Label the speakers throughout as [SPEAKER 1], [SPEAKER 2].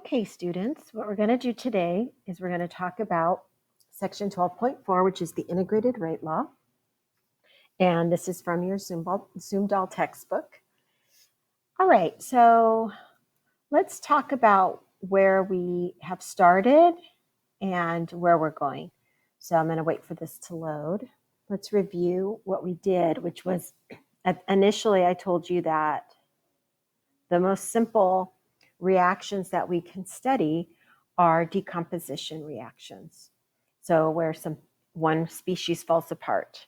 [SPEAKER 1] Okay, students, what we're going to do today is we're going to talk about section 12.4, which is the integrated rate law. And this is from your Zumdahl textbook. All right, so let's talk about where we have started and where we're going. So I'm going to wait for this to load. Let's review what we did, which was initially I told you that the most simple reactions that we can study are decomposition reactions. So where one species falls apart,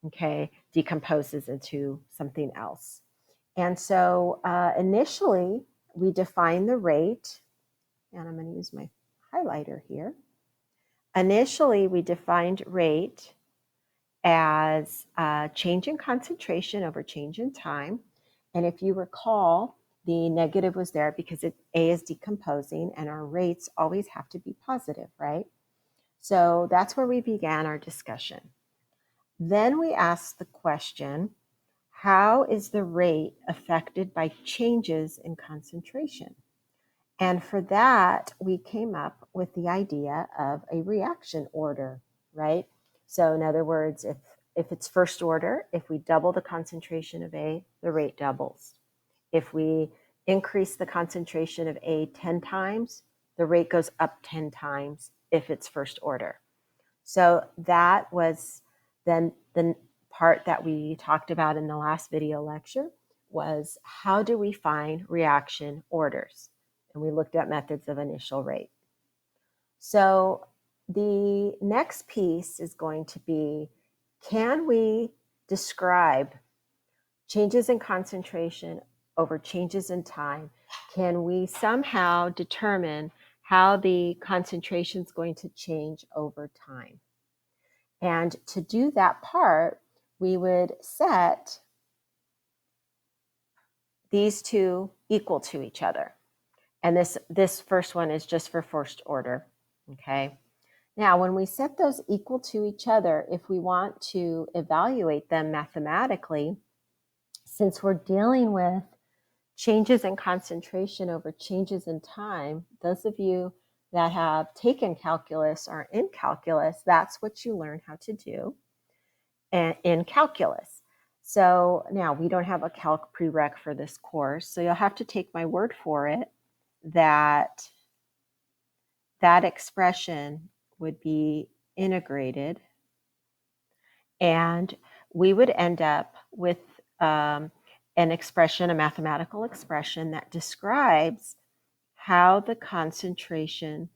[SPEAKER 1] okay, decomposes into something else. And so initially we define the rate, and I'm going to use my highlighter here. Initially we defined rate as change in concentration over change in time. And if you recall, the negative was there because A is decomposing and our rates always have to be positive, right? So that's where we began our discussion. Then we asked the question, how is the rate affected by changes in concentration? And for that, we came up with the idea of a reaction order, right? So in other words, if it's first order, if we double the concentration of A, the rate doubles. If we increase the concentration of A 10 times, the rate goes up 10 times if it's first order. So that was then the part that we talked about in the last video lecture was how do we find reaction orders? And we looked at methods of initial rate. So the next piece is going to be, can we describe changes in concentration over changes in time? Can we somehow determine how the concentration is going to change over time? And to do that part, we would set these two equal to each other. And this first one is just for first order, okay? Now, when we set those equal to each other, if we want to evaluate them mathematically, since we're dealing with changes in concentration over changes in time, those of you that have taken calculus or in calculus, that's what you learn how to do in calculus. So now we don't have a calc prereq for this course, so you'll have to take my word for it that that expression would be integrated, and we would end up with an expression, a mathematical expression that describes how the concentration,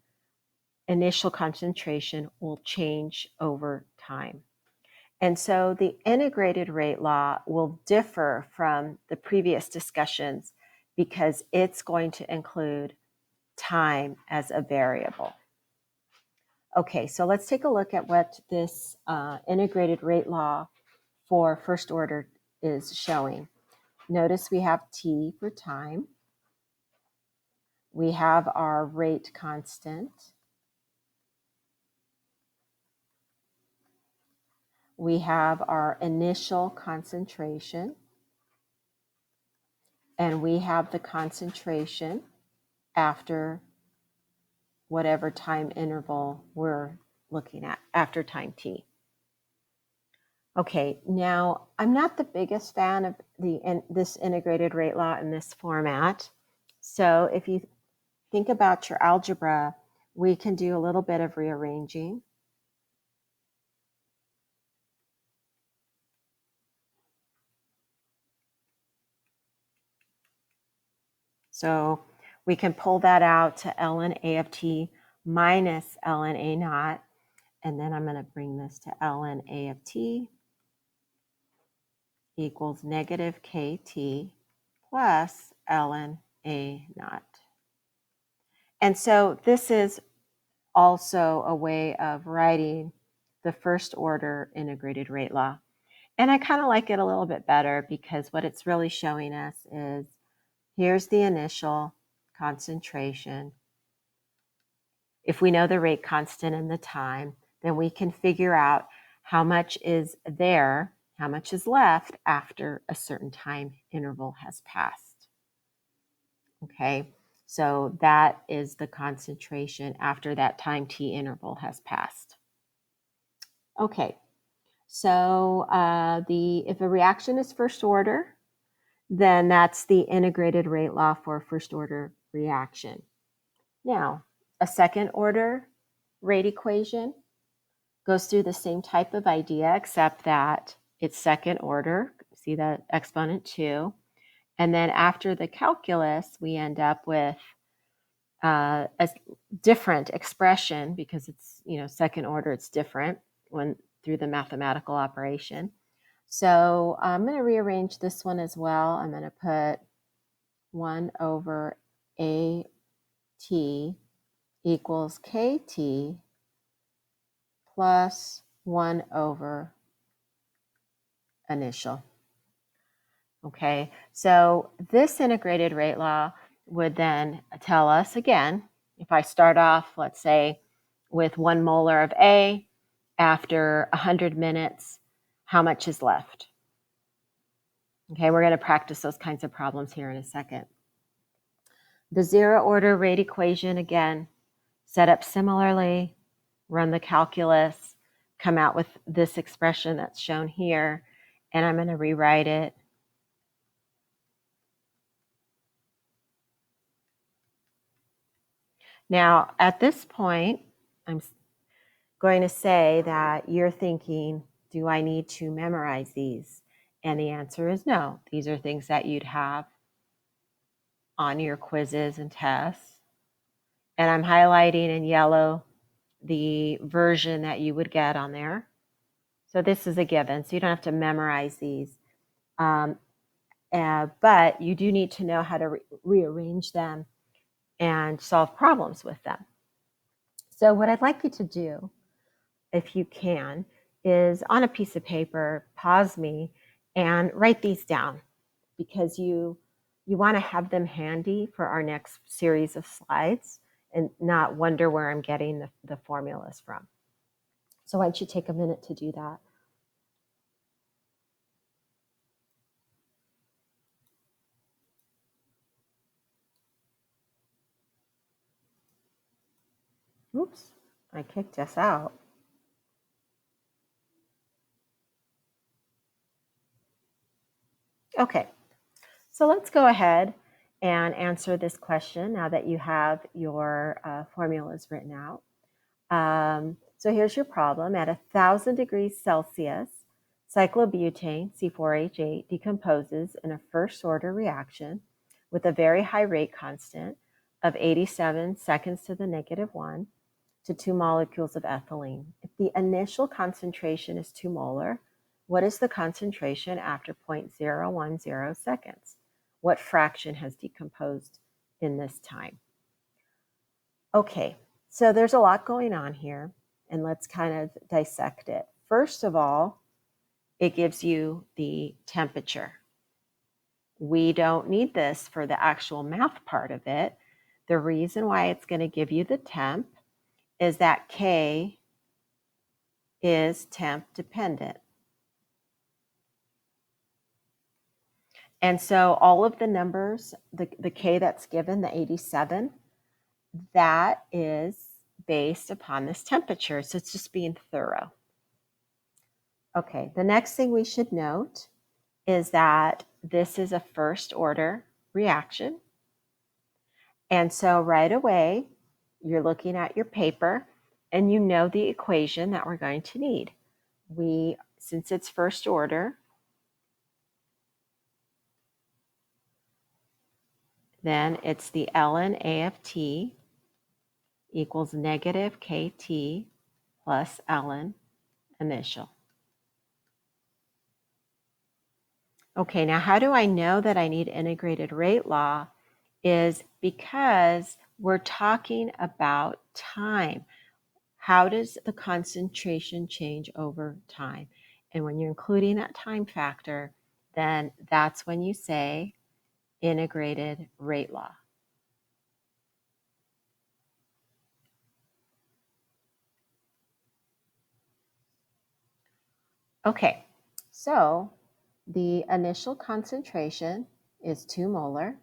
[SPEAKER 1] initial concentration, will change over time. And so the integrated rate law will differ from the previous discussions because it's going to include time as a variable. Okay, so let's take a look at what this integrated rate law for first order is showing. Notice we have T for time. We have our rate constant. We have our initial concentration. And we have the concentration after whatever time interval we're looking at, after time t. Okay, now I'm not the biggest fan of this integrated rate law in this format. So if you think about your algebra, we can do a little bit of rearranging. So we can pull that out to ln a of t minus ln a naught. And then I'm going to bring this to ln a of t equals negative kt plus ln a naught. And so this is also a way of writing the first order integrated rate law. And I kind of like it a little bit better because what it's really showing us is here's the initial concentration. If we know the rate constant and the time, then we can figure out how much is there, how much is left after a certain time interval has passed. Okay, So that is the concentration after that time t interval has passed. Okay, so if a reaction is first order, then that's the integrated rate law for a first order reaction. Now, a second order rate equation goes through the same type of idea, except that it's second order. See that exponent 2. And then after the calculus, we end up with a different expression because it's, second order, it's different when through the mathematical operation. So I'm going to rearrange this one as well. I'm going to put 1 over AT equals KT plus 1 over initial. Okay, so this integrated rate law would then tell us again, if I start off, let's say, with 1 molar of A, after 100 minutes, how much is left? Okay, we're going to practice those kinds of problems here in a second. The zero order rate equation, again, set up similarly, run the calculus, come out with this expression that's shown here, and I'm going to rewrite it. Now, at this point, I'm going to say that you're thinking, do I need to memorize these? And the answer is no. These are things that you'd have on your quizzes and tests. And I'm highlighting in yellow the version that you would get on there. So this is a given, so you don't have to memorize these. But you do need to know how to rearrange them and solve problems with them. So what I'd like you to do, if you can, is on a piece of paper, pause me and write these down, because you want to have them handy for our next series of slides and not wonder where I'm getting the formulas from. So why don't you take a minute to do that? Oops, I kicked us out. Okay, so let's go ahead and answer this question now that you have your formulas written out. So here's your problem. At 1,000 degrees Celsius, cyclobutane, C4H8, decomposes in a first order reaction with a very high rate constant of 87 seconds to the -1 to 2 molecules of ethylene. If the initial concentration is 2 molar, what is the concentration after 0.010 seconds? What fraction has decomposed in this time? Okay, so there's a lot going on here, and let's kind of dissect it. First of all, it gives you the temperature. We don't need this for the actual math part of it. The reason why it's going to give you the temp is that K is temp dependent. And so all of the numbers, the K that's given, the 87, that is based upon this temperature. So it's just being thorough. Okay, the next thing we should note is that this is a first order reaction. And so right away, you're looking at your paper and you know the equation that we're going to need. Since it's first order, then it's the ln A of t equals negative KT plus ln initial. Okay, now how do I know that I need integrated rate law? Is because we're talking about time. How does the concentration change over time? And when you're including that time factor, then that's when you say integrated rate law. Okay, so the initial concentration is 2 molar.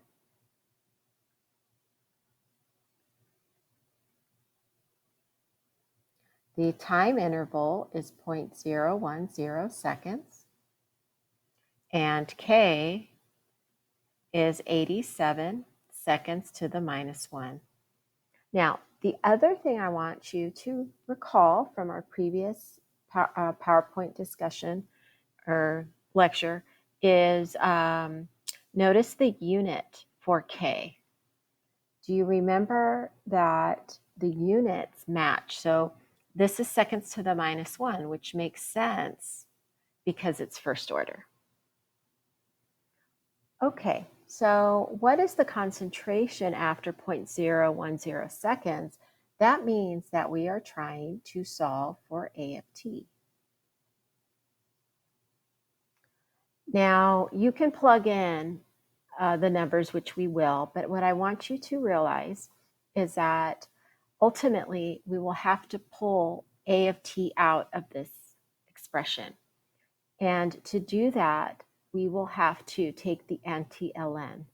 [SPEAKER 1] The time interval is 0.010 seconds, and K is 87 seconds to the minus 1. Now, the other thing I want you to recall from our previous PowerPoint discussion or lecture is notice the unit for K. Do you remember that the units match? So this is seconds to the minus 1, which makes sense because it's first order. Okay, so what is the concentration after 0.010 seconds? That means that we are trying to solve for A of t. Now, you can plug in the numbers, which we will, but what I want you to realize is that ultimately we will have to pull A of t out of this expression. And to do that, we will have to take the anti-ln.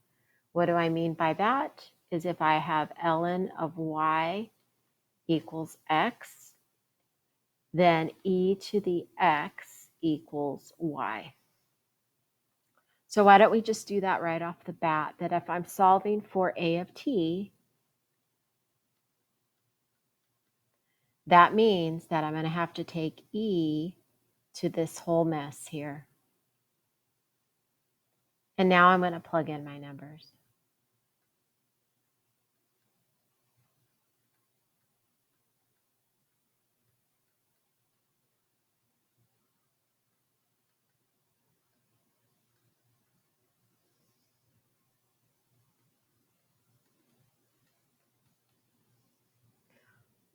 [SPEAKER 1] What do I mean by that? Is if I have ln of y equals x, then e to the x equals y. So why don't we just do that right off the bat, that if I'm solving for A of t, that means that I'm going to have to take e to this whole mess here. And now I'm going to plug in my numbers.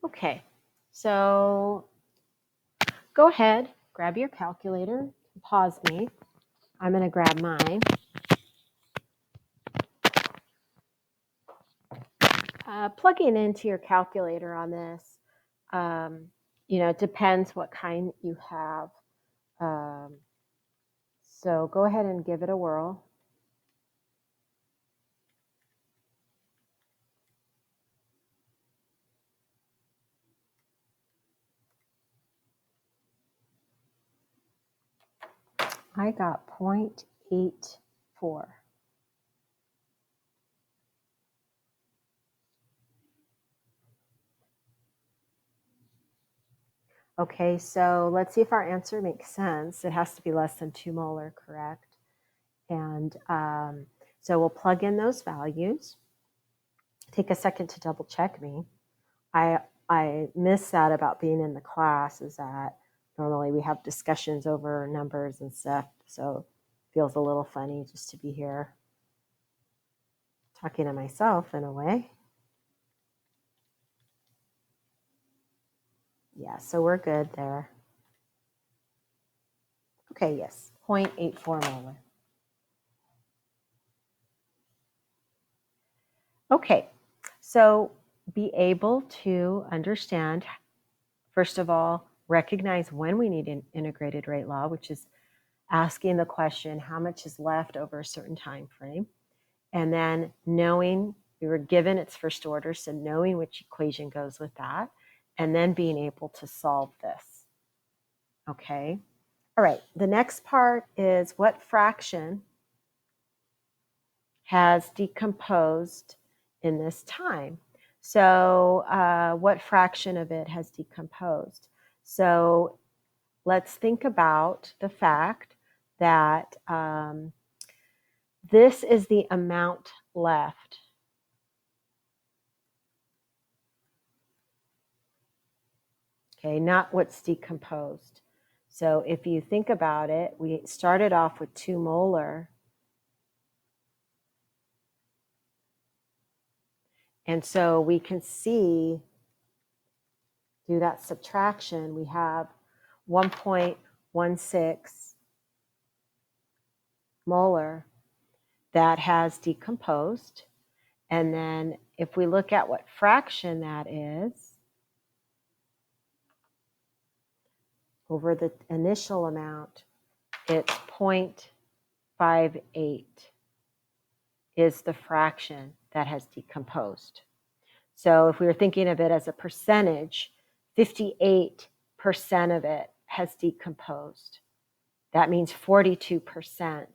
[SPEAKER 1] Okay, so go ahead, grab your calculator, pause me. I'm going to grab mine. Plugging into your calculator on this, it depends what kind you have. So go ahead and give it a whirl. I got 0.84. Okay, so let's see if our answer makes sense. It has to be less than 2 molar, correct? And so we'll plug in those values. Take a second to double check me. I miss that about being in the class, is that normally we have discussions over numbers and stuff, so it feels a little funny just to be here talking to myself in a way. Yeah, so we're good there. Okay, yes, 0.84 molar. Okay, so be able to understand, first of all, recognize when we need an integrated rate law, which is asking the question, how much is left over a certain time frame? And then knowing we were given its first order, so knowing which equation goes with that, and then being able to solve this. Okay. All right. The next part is what fraction has decomposed in this time. So what fraction of it has decomposed? So let's think about the fact that this is the amount left. Okay, not what's decomposed. So if you think about it, we started off with 2 molar. And so we can see through that subtraction, we have 1.16 molar that has decomposed. And then if we look at what fraction that is over the initial amount, it's 0.58 is the fraction that has decomposed. So if we were thinking of it as a percentage, 58% of it has decomposed. That means 42%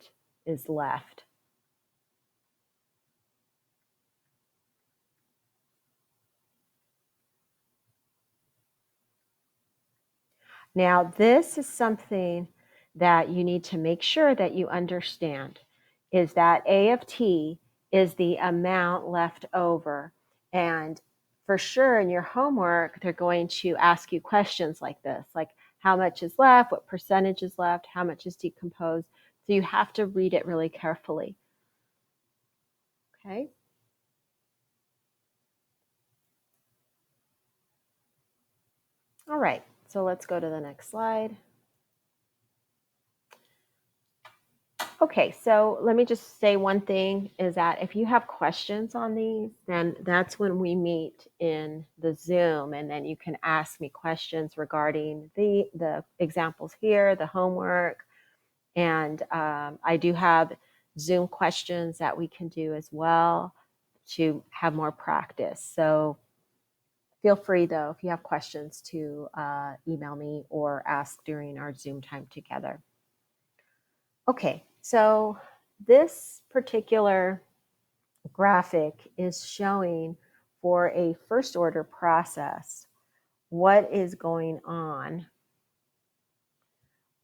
[SPEAKER 1] is left. Now, this is something that you need to make sure that you understand, is that A of T is the amount left over. And for sure in your homework, they're going to ask you questions like this, like how much is left, what percentage is left, how much is decomposed. So you have to read it really carefully. Okay. All right, so let's go to the next slide. Okay, so let me just say one thing is that if you have questions on these, then that's when we meet in the Zoom, and then you can ask me questions regarding the examples here, the homework, and I do have Zoom questions that we can do as well to have more practice. So feel free, though, if you have questions, to email me or ask during our Zoom time together. Okay, so this particular graphic is showing for a first order process what is going on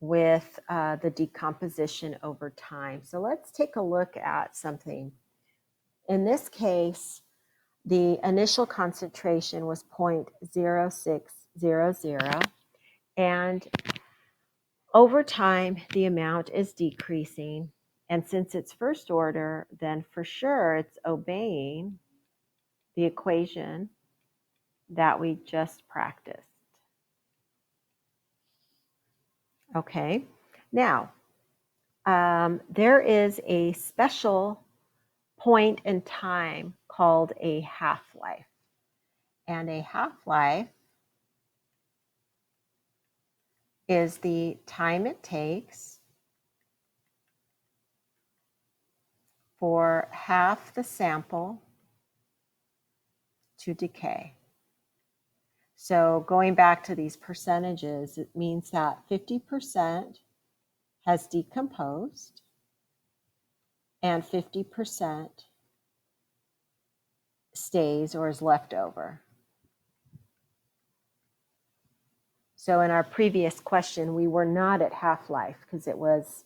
[SPEAKER 1] with the decomposition over time. So let's take a look at something. In this case, the initial concentration was 0.0600, and over time, the amount is decreasing. And since it's first order, then for sure it's obeying the equation that we just practiced. Okay, now there is a special point in time called a half-life. And a half-life is the time it takes for half the sample to decay. So going back to these percentages, it means that 50% has decomposed and 50% stays or is left over. So in our previous question, we were not at half-life because it was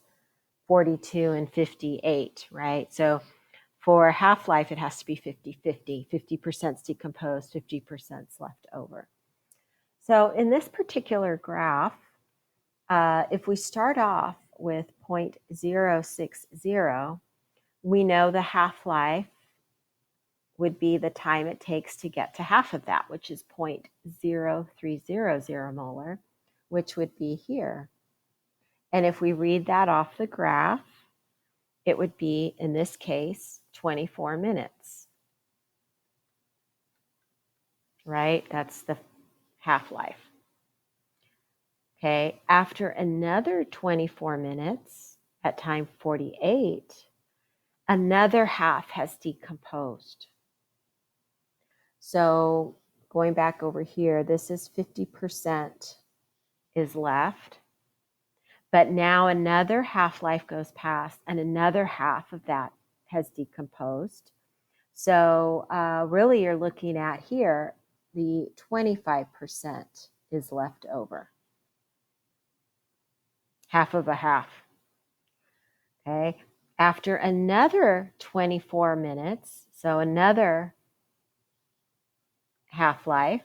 [SPEAKER 1] 42 and 58, right? So for half-life, it has to be 50-50. 50% is decomposed, 50% is left over. So in this particular graph, if we start off with 0.060, we know the half-life would be the time it takes to get to half of that, which is 0.0300 molar, which would be here. And if we read that off the graph, it would be, in this case, 24 minutes, right? That's the half-life. Okay, after another 24 minutes, at time 48, another half has decomposed. So going back over here, this is 50% is left. But now another half-life goes past, and another half of that has decomposed. So really you're looking at here, the 25% is left over. Half of a half. Okay. After another 24 minutes, so another half-life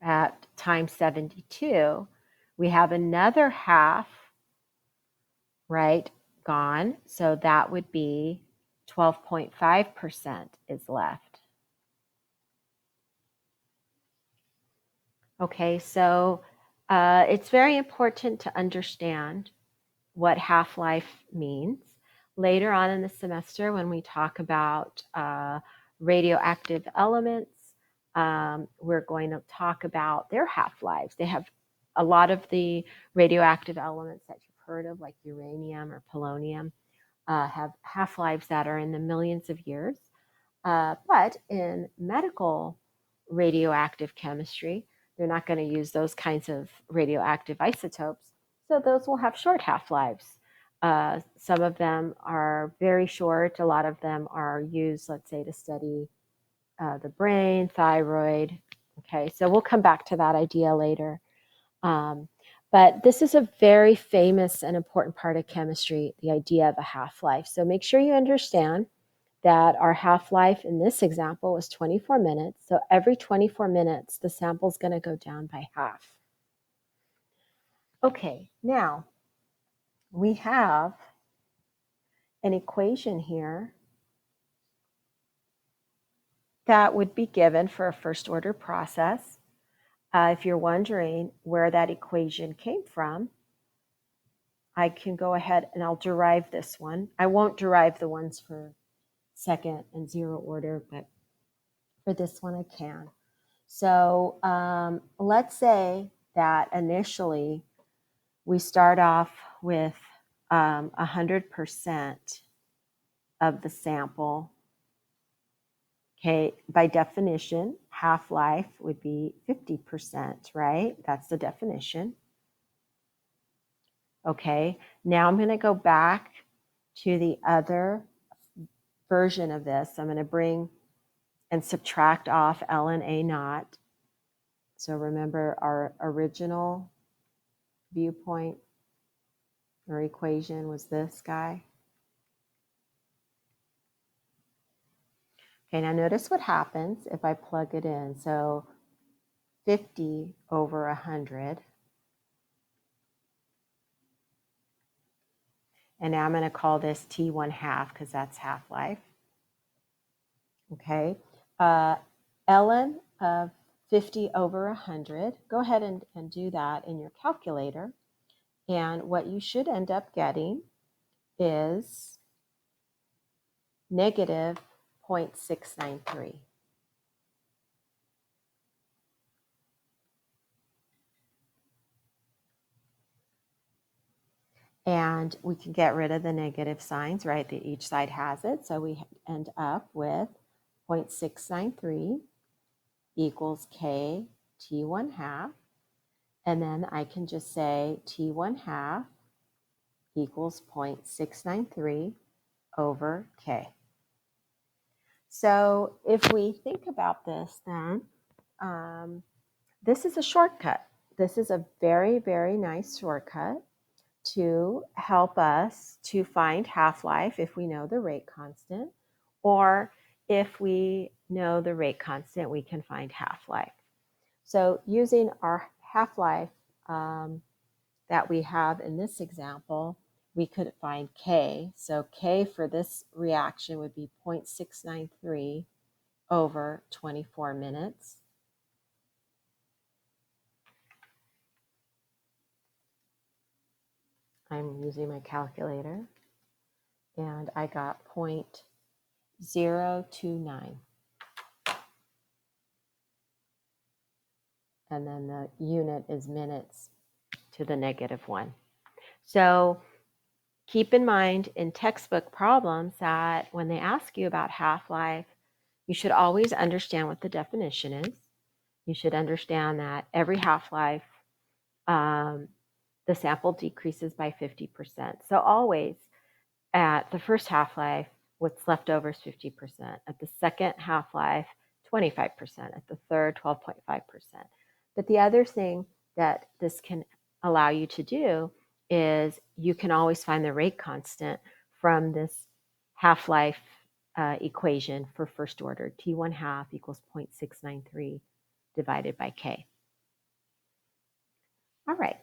[SPEAKER 1] at time 72, we have another half, right, gone. So that would be 12.5% is left. Okay, so it's very important to understand what half-life means. Later on in the semester, when we talk about radioactive elements, we're going to talk about their half-lives. They have a lot of the radioactive elements that you've heard of, like uranium or polonium, have half-lives that are in the millions of years. But in medical radioactive chemistry, They're not going to use those kinds of radioactive isotopes. So those will have short half-lives. Some of them are very short. A lot of them are used, let's say, to study the brain, thyroid. Okay, so we'll come back to that idea later. But this is a very famous and important part of chemistry, the idea of a half-life. So make sure you understand that our half-life in this example was 24 minutes. So every 24 minutes, the sample is going to go down by half. Okay, now we have an equation here that would be given for a first order process. If you're wondering where that equation came from, I can go ahead and I'll derive this one. I won't derive the ones for second and zero order, but for this one I can. So let's say that initially we start off with 100% of the sample. Okay, by definition, half-life would be 50%, right? That's the definition. Okay, now I'm going to go back to the other version of this. I'm going to bring and subtract off ln A naught. So remember our original viewpoint or equation was this guy. Okay, now notice what happens if I plug it in. So 50 over 100. And now I'm going to call this T1 half because that's half-life. Okay, ln of 50 over 100. Go ahead and do that in your calculator. And what you should end up getting is negative 0.693. And we can get rid of the negative signs, right? That each side has it. So we end up with 0.693 equals K T1 half. And then I can just say T1 half equals 0.693 over K. So if we think about this then, this is a shortcut. This is a very, very nice shortcut to help us to find half-life if we know the rate constant, or if we know the rate constant, we can find half-life. So using our half-life that we have in this example, we could find K. So K for this reaction would be 0.693 over 24 minutes. I'm using my calculator, and I got 0.029. And then the unit is minutes to the -1. So keep in mind in textbook problems that when they ask you about half-life, you should always understand what the definition is. You should understand that every half-life, the sample decreases by 50%. So always at the first half-life, what's left over is 50%. At the second half-life, 25%. At the third, 12.5%. But the other thing that this can allow you to do is you can always find the rate constant from this half-life equation for first order. T1 half equals 0.693 divided by K. All right.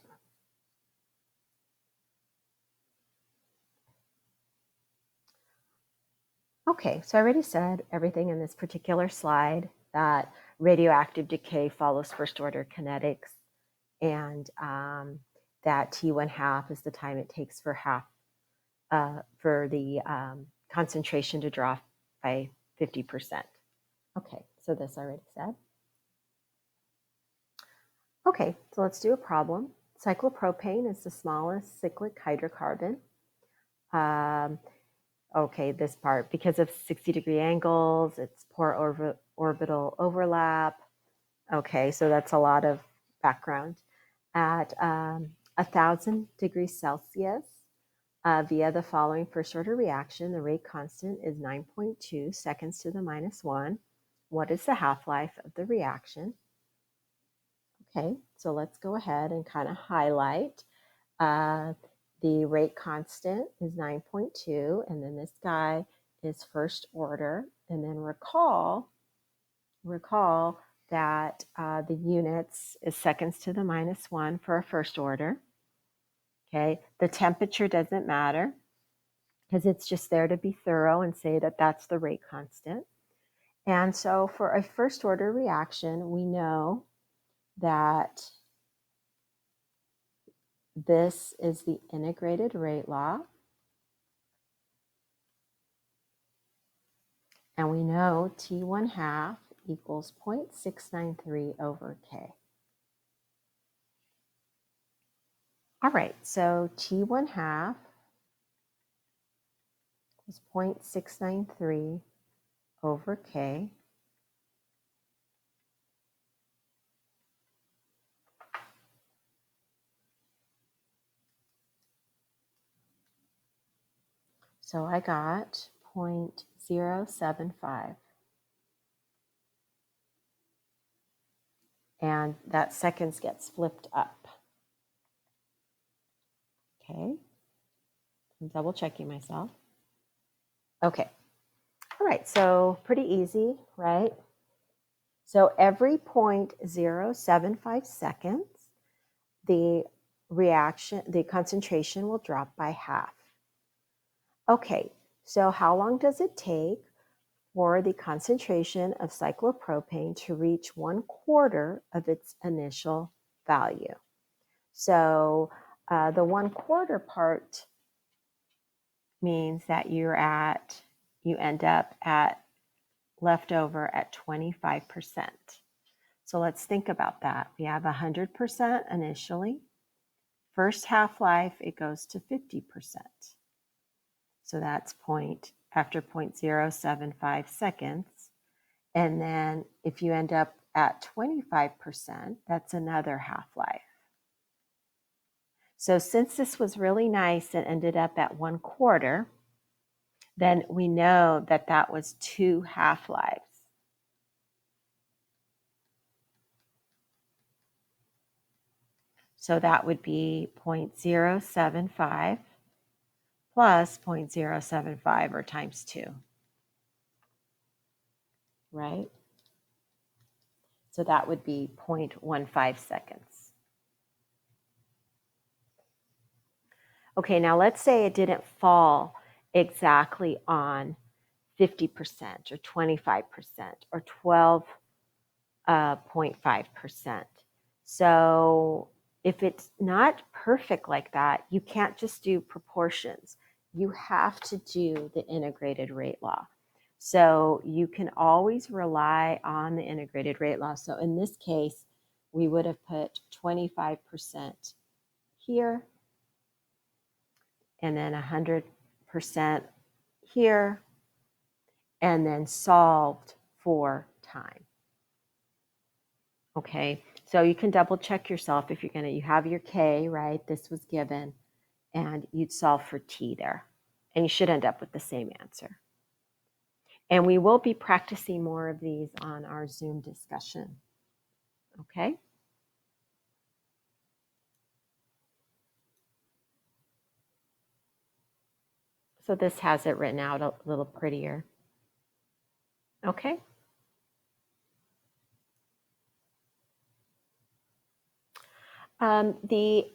[SPEAKER 1] Okay, so I already said everything in this particular slide, that radioactive decay follows first order kinetics, and that T1 half is the time it takes for the concentration to drop by 50%. Okay, so this I already said. Okay, so let's do a problem. Cyclopropane is the smallest cyclic hydrocarbon. Okay, this part, because of 60-degree angles, it's poor orbital overlap. Okay, so that's a lot of background. At 1,000 degrees Celsius, via the following first order reaction, the rate constant is 9.2 seconds to the minus 1. What is the half-life of the reaction? Okay, so let's go ahead and kind of highlight. The rate constant is 9.2, and then this guy is first order. And then recall that the units is seconds to the minus 1 for a first order. Okay, the temperature doesn't matter because it's just there to be thorough and say that that's the rate constant. And so for a first order reaction, we know that this is the integrated rate law. And we know T1 half equals 0.693 over K. All right, so T1 half is 0.693 over K. So I got 0.075. And that seconds gets flipped up. Okay, I'm double checking myself. Okay, all right, so pretty easy, right? So every 0.075 seconds, the concentration will drop by half. Okay, so how long does it take for the concentration of cyclopropane to reach 1/4 of its initial value? So the 1/4 part means that you end up at leftover at 25%. So let's think about that. We have 100% initially. First half-life, it goes to 50%. So that's after 0.075 seconds. And then if you end up at 25%, that's another half-life. So since this was really nice and ended up at 1/4, then we know that that was 2 half-lives. So that would be 0.075 plus 0.075 or times 2, right? So that would be 0.15 seconds. Okay, now let's say it didn't fall exactly on 50% or 25% or 12.5%. So if it's not perfect like that, you can't just do proportions. You have to do the integrated rate law. So you can always rely on the integrated rate law. So in this case, we would have put 25% here and then 100% here and then solved for time. Okay, so you can double check yourself if you have your K, right? This was given, and you'd solve for T there. And you should end up with the same answer. And we will be practicing more of these on our Zoom discussion. Okay? So this has it written out a little prettier. Okay? The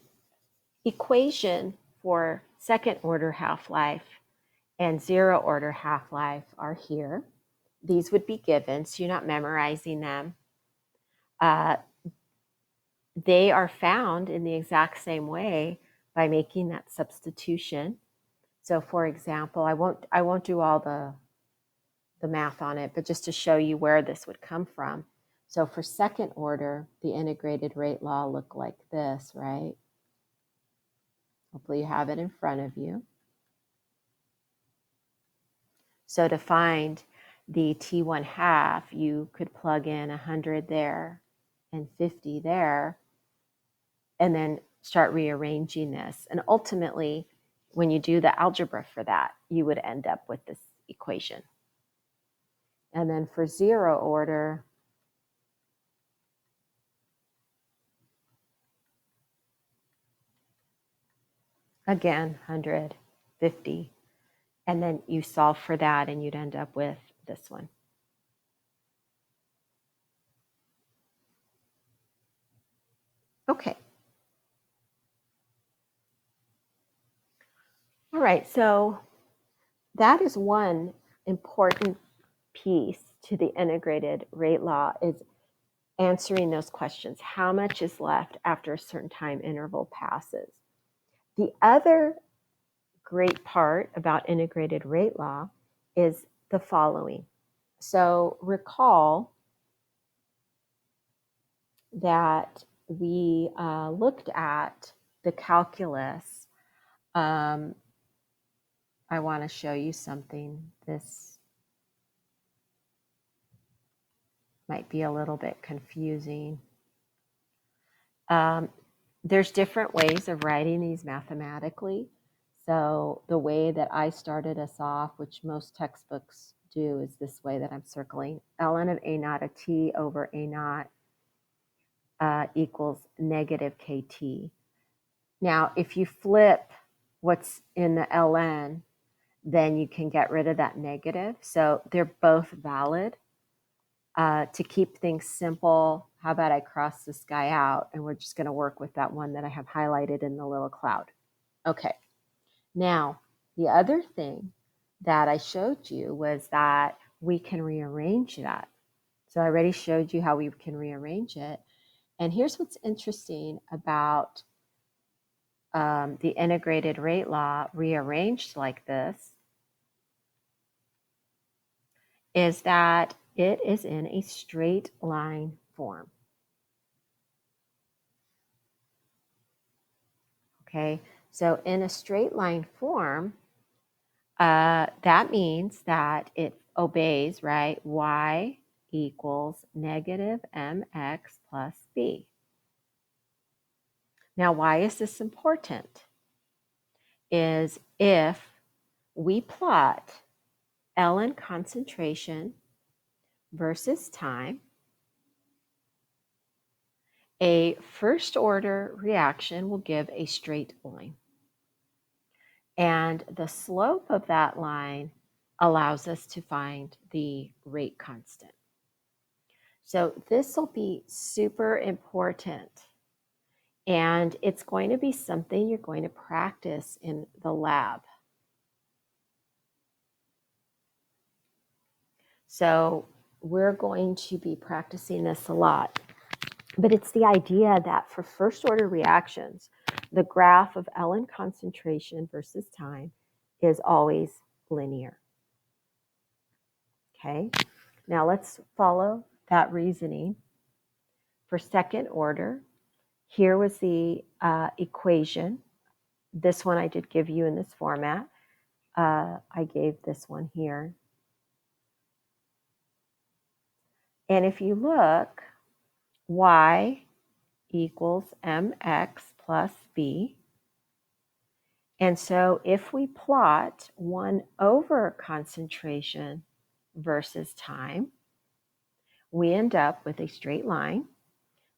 [SPEAKER 1] equation for second order half-life and zero order half-life are here. These would be given, so you're not memorizing them. They are found in the exact same way by making that substitution. So for example, I won't do all the math on it, but just to show you where this would come from. So for second order, the integrated rate law looked like this, right? Hopefully you have it in front of you. So to find the T1 half, you could plug in 100 there and 50 there, and then start rearranging this. And ultimately, when you do the algebra for that, you would end up with this equation. And then for 0 order, again, 100, 50. And then you solve for that and you'd end up with this one. Okay. All right, so that is one important piece to the integrated rate law, is answering those questions. How much is left after a certain time interval passes? The other great part about integrated rate law is the following. So recall that we looked at the calculus. I want to show you something. This might be a little bit confusing. There's different ways of writing these mathematically. So the way that I started us off, which most textbooks do, is this way that I'm circling. ln of a naught of t over a naught equals negative kt. Now, if you flip what's in the ln, then you can get rid of that negative. So they're both valid. To keep things simple, how about I cross this guy out and we're just going to work with that one that I have highlighted in the little cloud. Okay. Now, the other thing that I showed you was that we can rearrange that. So I already showed you how we can rearrange it. And here's what's interesting about the integrated rate law rearranged like this, is that it is in a straight line form. Okay, so in a straight line form, that means that it obeys, right, y equals negative mx plus b. Now, why is this important? Is if we plot ln concentration versus time, a first order reaction will give a straight line. And the slope of that line allows us to find the rate constant. So this will be super important. And it's going to be something you're going to practice in the lab. So we're going to be practicing this a lot. But it's the idea that for first order reactions, the graph of ln concentration versus time is always linear. Okay, now let's follow that reasoning. For second order, here was the equation. This one I did give you in this format. I gave this one here. And if you look, y equals mx plus b. And so if we plot 1 over concentration versus time, we end up with a straight line.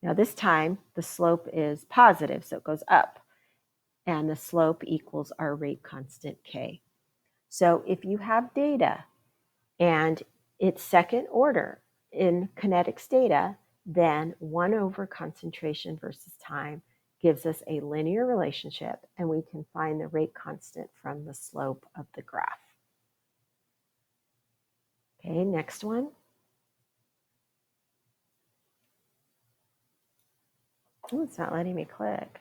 [SPEAKER 1] Now this time the slope is positive, so it goes up. And the slope equals our rate constant k. So if you have data and it's second order in kinetics data, then 1 over concentration versus time gives us a linear relationship, and we can find the rate constant from the slope of the graph. Okay, next one. Oh, it's not letting me click.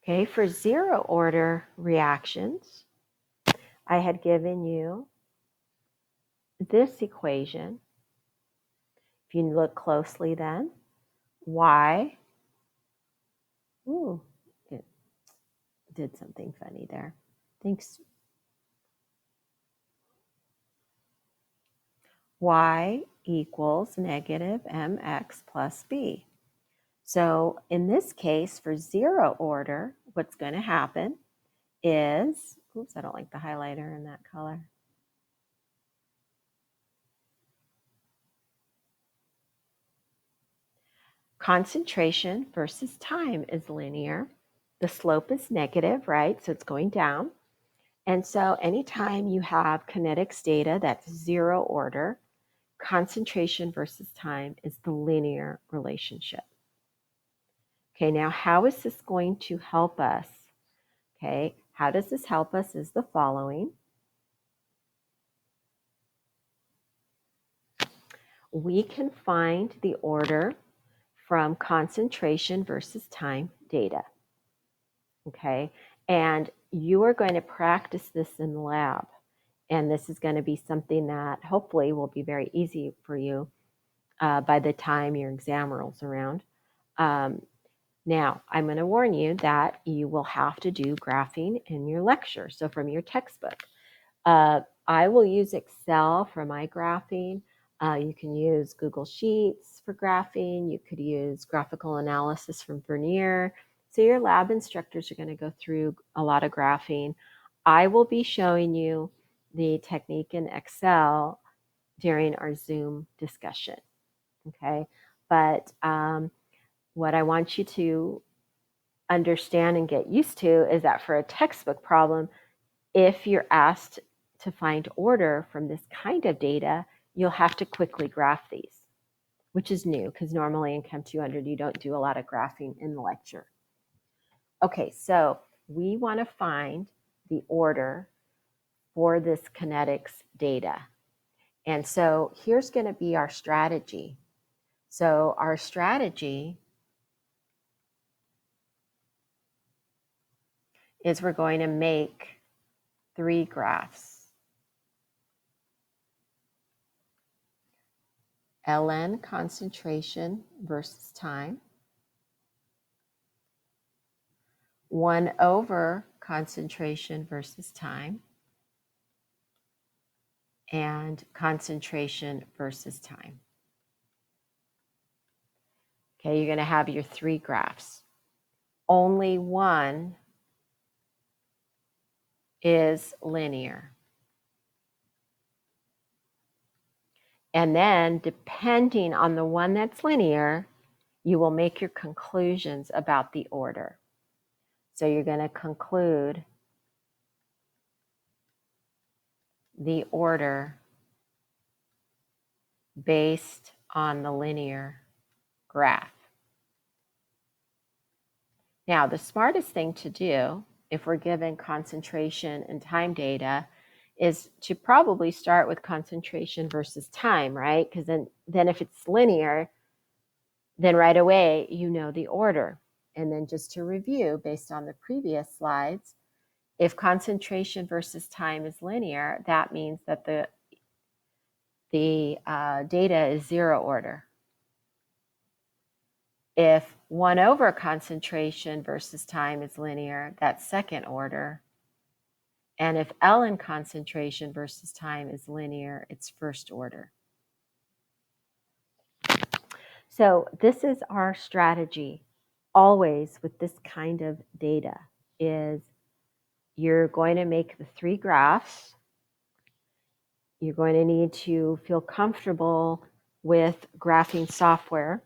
[SPEAKER 1] Okay, for 0 order reactions, I had given you this equation. If you look closely then, y, ooh, it did something funny there. Thanks. y equals negative mx plus b. So in this case, for zero order, what's going to happen is, oops, I don't like the highlighter in that color. Concentration versus time is linear. The slope is negative, right? So it's going down. And so anytime you have kinetics data that's zero order, concentration versus time is the linear relationship. Okay, now how is this going to help us? Okay, how does this help us is the following. We can find the order from concentration versus time data. Okay, and you are going to practice this in the lab. And this is going to be something that hopefully will be very easy for you by the time your exam rolls around. Now, I'm going to warn you that you will have to do graphing in your lecture. So from your textbook, I will use Excel for my graphing. You can use Google Sheets for graphing. You could use graphical analysis from Vernier. So your lab instructors are going to go through a lot of graphing. I will be showing you the technique in Excel during our Zoom discussion. Okay, but what I want you to understand and get used to is that for a textbook problem, if you're asked to find order from this kind of data, you'll have to quickly graph these, which is new because normally in Chem 200 you don't do a lot of graphing in the lecture. Okay, so we want to find the order for this kinetics data. And so here's going to be our strategy. So our strategy is we're going to make 3 graphs. ln concentration versus time, 1 over concentration versus time, and concentration versus time. Okay, you're going to have your 3 graphs. Only one is linear. And then, depending on the one that's linear, you will make your conclusions about the order. So you're going to conclude the order based on the linear graph. Now, the smartest thing to do if we're given concentration and time data is to probably start with concentration versus time, right? Because then if it's linear, then right away you know the order. And then just to review, based on the previous slides, if concentration versus time is linear, that means that the data is zero order. If 1 over concentration versus time is linear, that's second order. And if ln concentration versus time is linear, it's first order. So this is our strategy always with this kind of data is you're going to make the 3 graphs. You're going to need to feel comfortable with graphing software.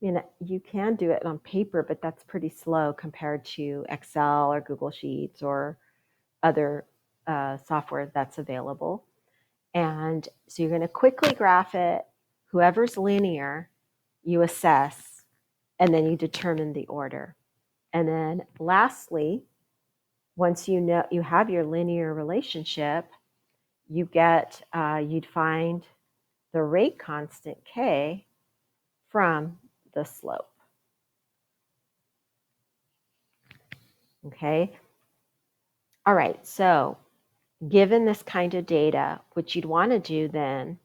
[SPEAKER 1] I mean, you can do it on paper, but that's pretty slow compared to Excel or Google Sheets or other software that's available. And so you're going to quickly graph it. Whoever's linear, you assess, and then you determine the order. And then lastly, once you know you have your linear relationship, you'd find the rate constant K from the slope. Okay. All right. So given this kind of data, what you'd want to do then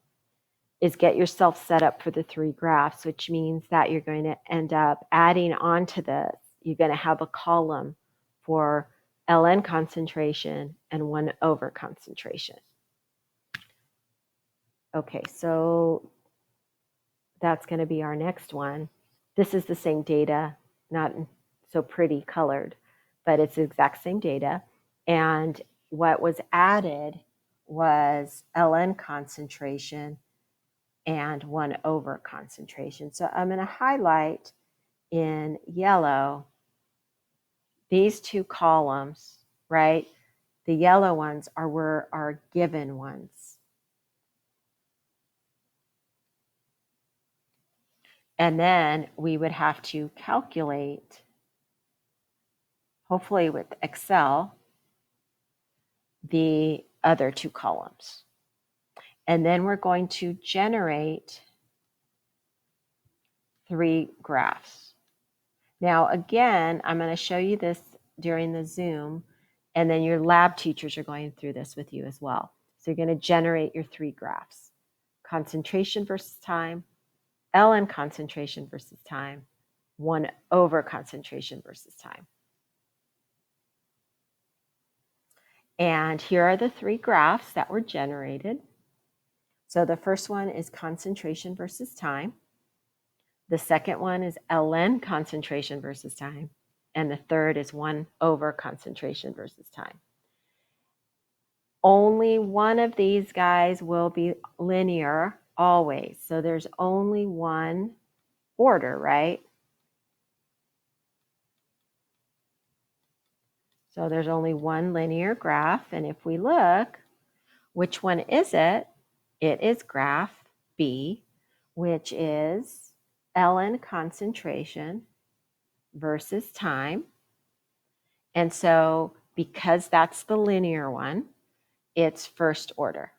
[SPEAKER 1] is get yourself set up for the 3 graphs, which means that you're going to end up adding on to this. You're going to have a column for ln concentration and 1 over concentration. Okay, so that's going to be our next one. This is the same data, not so pretty colored, but it's the exact same data. And what was added was ln concentration and 1/, concentration. So I'm going to highlight in yellow these two columns, right? The yellow ones are where our given ones. And then we would have to calculate, hopefully with Excel, the other two columns. And then we're going to generate 3 graphs. Now, again, I'm going to show you this during the Zoom, and then your lab teachers are going through this with you as well. So you're going to generate your 3 graphs: concentration versus time, ln concentration versus time, 1/, concentration versus time. And here are the 3 graphs that were generated. So the first one is concentration versus time. The second one is ln concentration versus time. And the third is 1/, concentration versus time. Only one of these guys will be linear always. So there's only one order, right? So there's only one linear graph. And if we look, which one is it? It is graph B, which is ln concentration versus time. And so because that's the linear one, it's first order.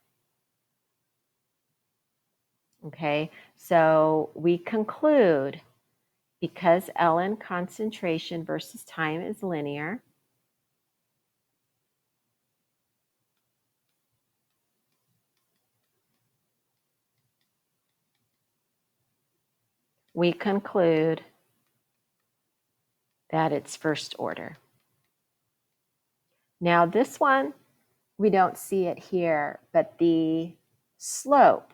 [SPEAKER 1] Okay, so we conclude, because ln concentration versus time is linear, we conclude that it's first order. Now this one, we don't see it here, but the slope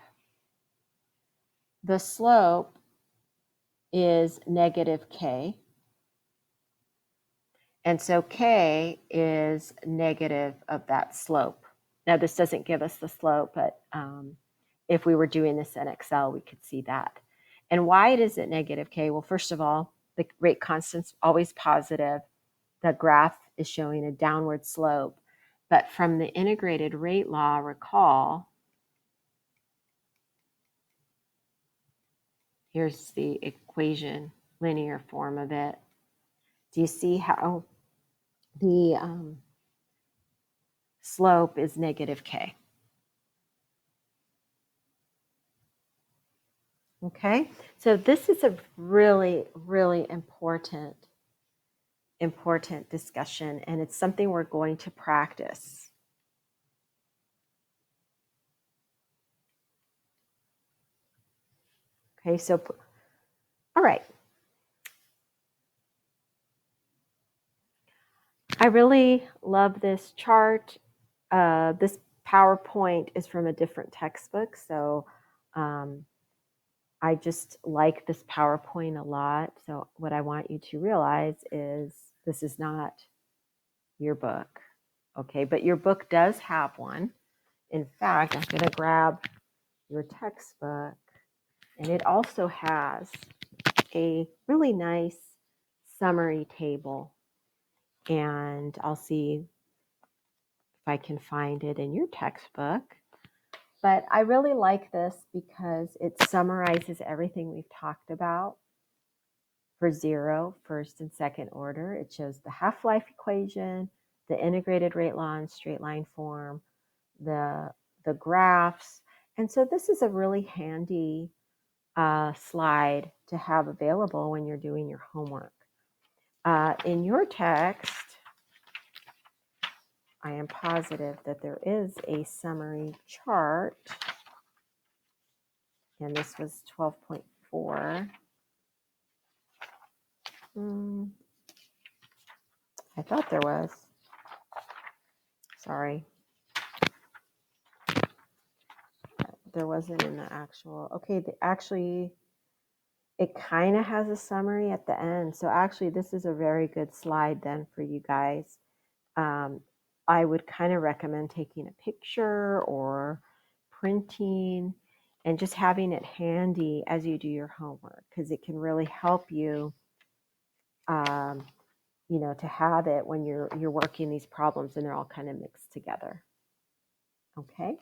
[SPEAKER 1] is negative k. And so k is negative of that slope. Now this doesn't give us the slope, but if we were doing this in Excel, we could see that. And why is it negative k? Well, first of all, the rate constant's always positive. The graph is showing a downward slope. But from the integrated rate law, recall, here's the equation, linear form of it. Do you see how the slope is negative k? Okay, so this is a really, really important discussion, and it's something we're going to practice. Okay, so, all right. I really love this chart. This PowerPoint is from a different textbook, so I just like this PowerPoint a lot. So what I want you to realize is this is not your book, okay? But your book does have one. In fact, I'm going to grab your textbook, and it also has a really nice summary table. And I'll see if I can find it in your textbook. But I really like this because it summarizes everything we've talked about for 0, first and second order. It shows the half-life equation, the integrated rate law in straight line form, the graphs. And so this is a really handy slide to have available when you're doing your homework. In your text, I am positive that there is a summary chart, and this was 12.4. I thought there was. Sorry. there wasn't in the actual. Okay, actually, it kind of has a summary at the end. So actually, this is a very good slide then for you guys. I would kind of recommend taking a picture or printing and just having it handy as you do your homework, because it can really help you, to have it when you're working these problems and they're all kind of mixed together. Okay.